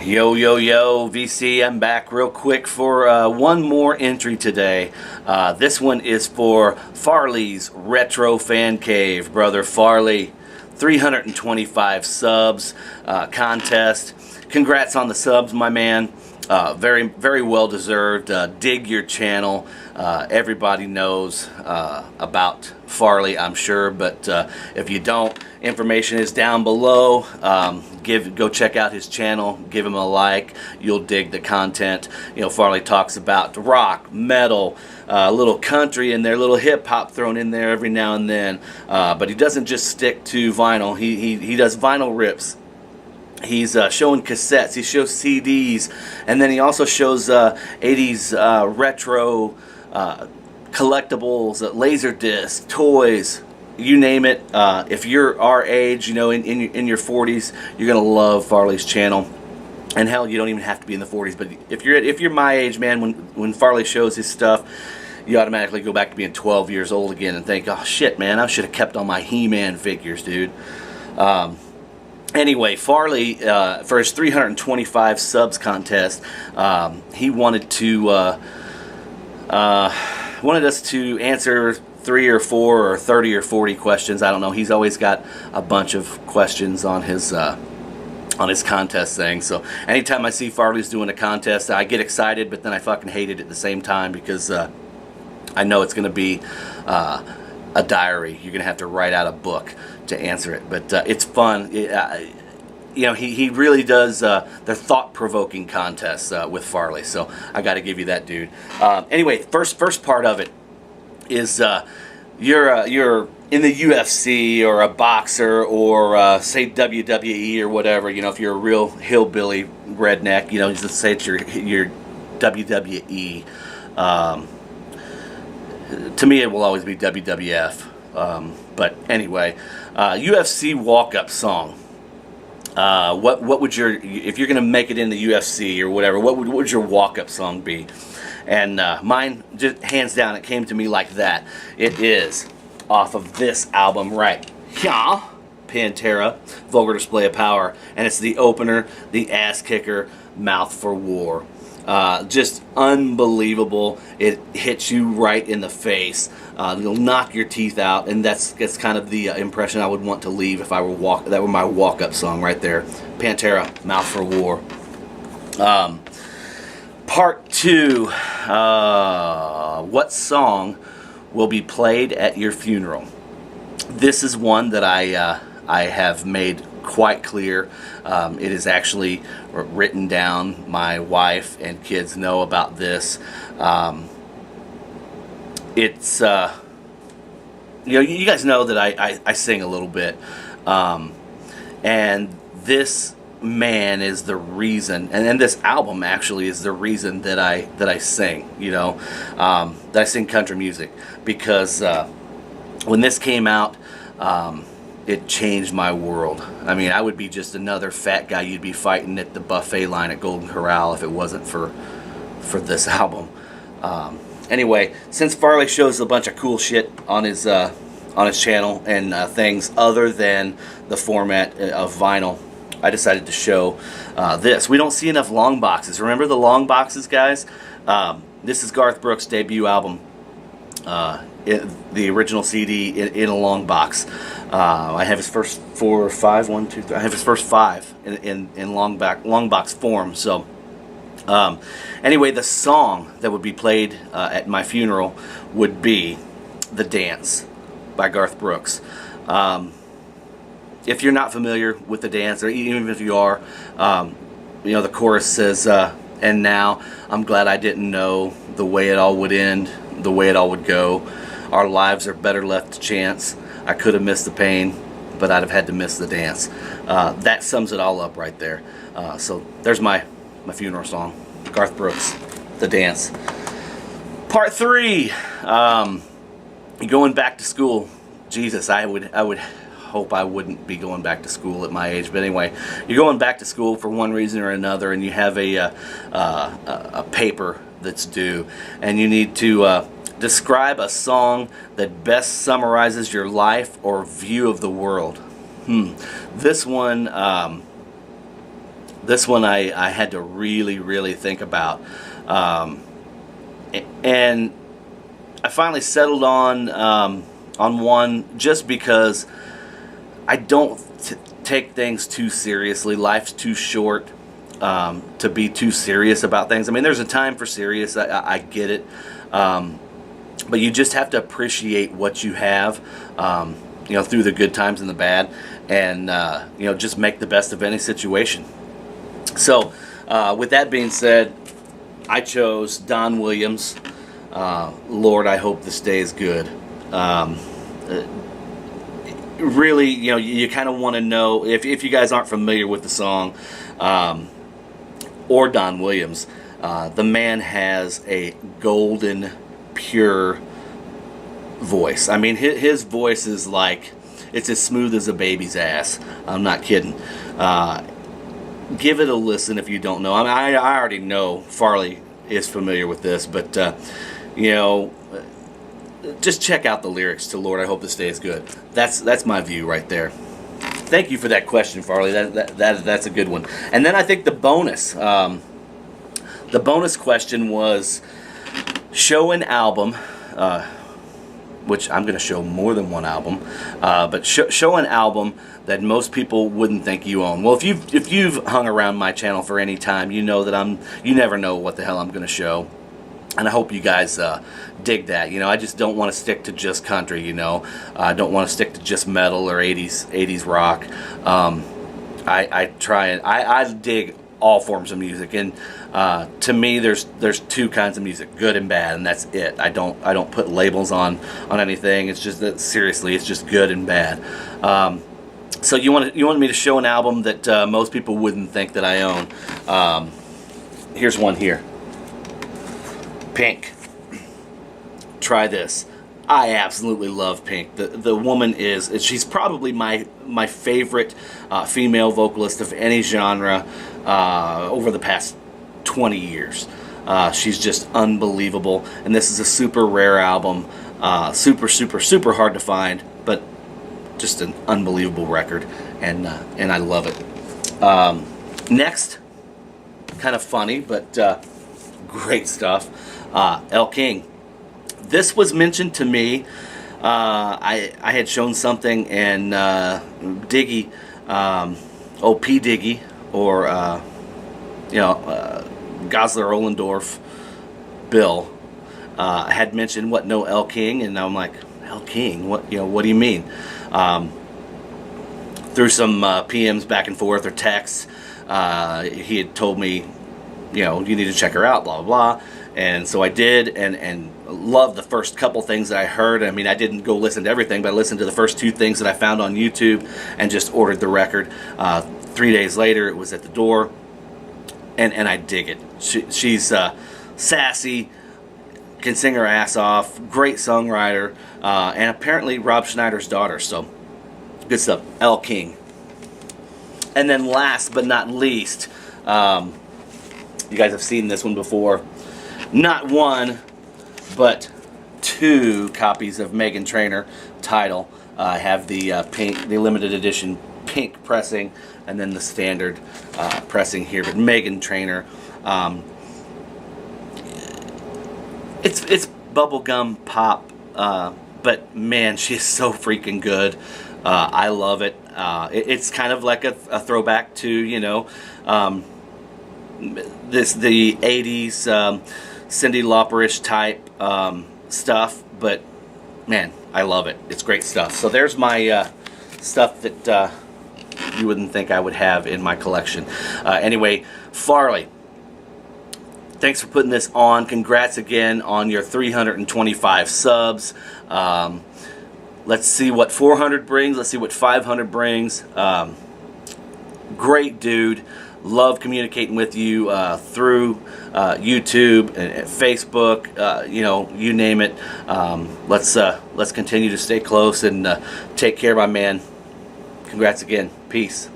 Yo, yo, yo, VC, I'm back real quick for one more entry today. This one is for Farley's Retro Fan Cave. Brother Farley, 325 subs contest. Congrats on the subs, my man. Very, very well deserved. Dig your channel. Everybody knows about Farley, I'm sure, but if you don't, information is down below. Go check out his channel. Give him a like. You'll dig the content. You know, Farley talks about rock, metal, a little country in there, a little hip hop thrown in there every now and then. But he doesn't just stick to vinyl. He does vinyl rips. He's showing cassettes, he shows CDs, and then he also shows 80s retro collectibles, laser discs, toys, you name it. If you're our age, you know, in your 40s, you're gonna love Farley's channel. And hell, you don't even have to be in the 40s. But if you're my age, man, when Farley shows his stuff, you automatically go back to being 12 years old again and think, oh shit, man, I should have kept all my He-Man figures, dude. Anyway, Farley, for his 325 subs contest, he wanted us to answer 3 or 4 or 30 or 40 questions. I don't know. He's always got a bunch of questions on his contest thing. So anytime I see Farley's doing a contest, I get excited, but then I fucking hate it at the same time because I know it's going to be a diary. You're going to have to write out a book to answer it, but it's fun. You know, he really does. They're thought-provoking contests with Farley, so I got to give you that, dude. Anyway, first part of it is you're in the UFC or a boxer or say WWE or whatever. You know, if you're a real hillbilly redneck, you know, just say it's your WWE. To me, it will always be WWF. But anyway, UFC walk-up song. What would if you're gonna make it in the UFC or whatever, what would your walk-up song be? And mine, just hands down, it came to me like that. It is off of this album right here, Pantera, Vulgar Display of Power, and it's the opener, the ass kicker, Mouth for War. Just unbelievable. It hits you right in the face. It'll knock your teeth out, and that's kind of the impression I would want to leave if I were that were my walk-up song right there. Pantera, Mouth for War. Part 2. What song will be played at your funeral? This is one that I have made quite clear. It is actually written down. My wife and kids know about this. It's you know, you guys know that I sing a little bit, and this man is the reason, and this album actually is the reason that I sing. You know, that I sing country music, because when this came out, it changed my world. I mean, I would be just another fat guy you'd be fighting at the buffet line at Golden Corral if it wasn't for this album. Anyway, since Farley shows a bunch of cool shit on his channel and things other than the format of vinyl, I decided to show this. We don't see enough long boxes. Remember the long boxes, guys? This is Garth Brooks' debut album. The original CD in a long box. I have his first 4 or 5. 1, 2, 3. I have his first 5 in long box form. So, anyway, the song that would be played at my funeral would be "The Dance" by Garth Brooks. If you're not familiar with the dance, or even if you are, you know, the chorus says, "And now I'm glad I didn't know the way it all would end, the way it all would go. Our lives are better left to chance. I could have missed the pain, but I'd have had to miss the dance." That sums it all up right there. So there's my funeral song, Garth Brooks, "The Dance." Part 3, going back to school. Jesus, I would hope I wouldn't be going back to school at my age, but anyway, you're going back to school for one reason or another, and you have a paper that's due, and you need to describe a song that best summarizes your life or view of the world. This one This one I had to really think about, and I finally settled on one just because I don't take things too seriously. Life's too short to be too serious about things. I mean, there's a time for serious. I get it, but you just have to appreciate what you have, through the good times and the bad, and just make the best of any situation. So, with that being said, I chose Don Williams. Lord, I hope this day is good. Really, you kind of want to know, if you guys aren't familiar with the song, or Don Williams, the man has a golden, pure voice. I mean, his voice is like, it's as smooth as a baby's ass. I'm not kidding. Give it a listen if you don't know. I mean, I already know Farley is familiar with this, but just check out the lyrics to "Lord, I Hope This Day Is Good." That's my view right there. Thank you for that question, Farley. That's a good one. And then I think the bonus question was, show an album, which I'm going to show more than one album, but show an album that most people wouldn't think you own. Well, if you've hung around my channel for any time, you know that you never know what the hell I'm going to show. And I hope you guys dig that. I just don't want to stick to just country, I don't want to stick to just metal or 80s rock. I try and I dig all forms of music, and to me there's two kinds of music, good and bad, and that's it. I don't put labels on anything. It's just that, seriously, it's just good and bad. So you wanted me to show an album that most people wouldn't think that I own. Here's one here. Pink. Try this. I absolutely love Pink. The woman she's probably my favorite female vocalist of any genre over the past 20 years. She's just unbelievable, and this is a super rare album, super hard to find, but just an unbelievable record, and I love it. Next, kind of funny, but great stuff. El King. This was mentioned to me. I had shown something, and Diggy, P. Diggy, or Gosler Ollendorf, Bill, had mentioned no El King, and I'm like, El King? What do you mean? Through some PMs back and forth or texts, he had told me, you need to check her out, blah blah blah. And so I did, and loved the first couple things that I heard. I mean, I didn't go listen to everything, but I listened to the first two things that I found on YouTube and just ordered the record. 3 days later, it was at the door, and I dig it. She's sassy, can sing her ass off, great songwriter, and apparently Rob Schneider's daughter, so good stuff. El King. And then last but not least, you guys have seen this one before. Not one, but two copies of Meghan Trainor Tidal. I have the pink, the limited edition pink pressing, and then the standard pressing here. But Meghan Trainor, it's bubblegum pop, but man, she is so freaking good. I love it. It's kind of like a throwback to the 80s. Cyndi Lauper-ish type stuff, but man, I love it. It's great stuff. So there's my stuff that you wouldn't think I would have in my collection. Anyway, Farley, thanks for putting this on. Congrats again on your 325 subs. Let's see what 400 brings. Let's see what 500 brings. Great dude. Love communicating with you through YouTube and Facebook, you name it. Let's continue to stay close and take care, my man. Congrats again. Peace.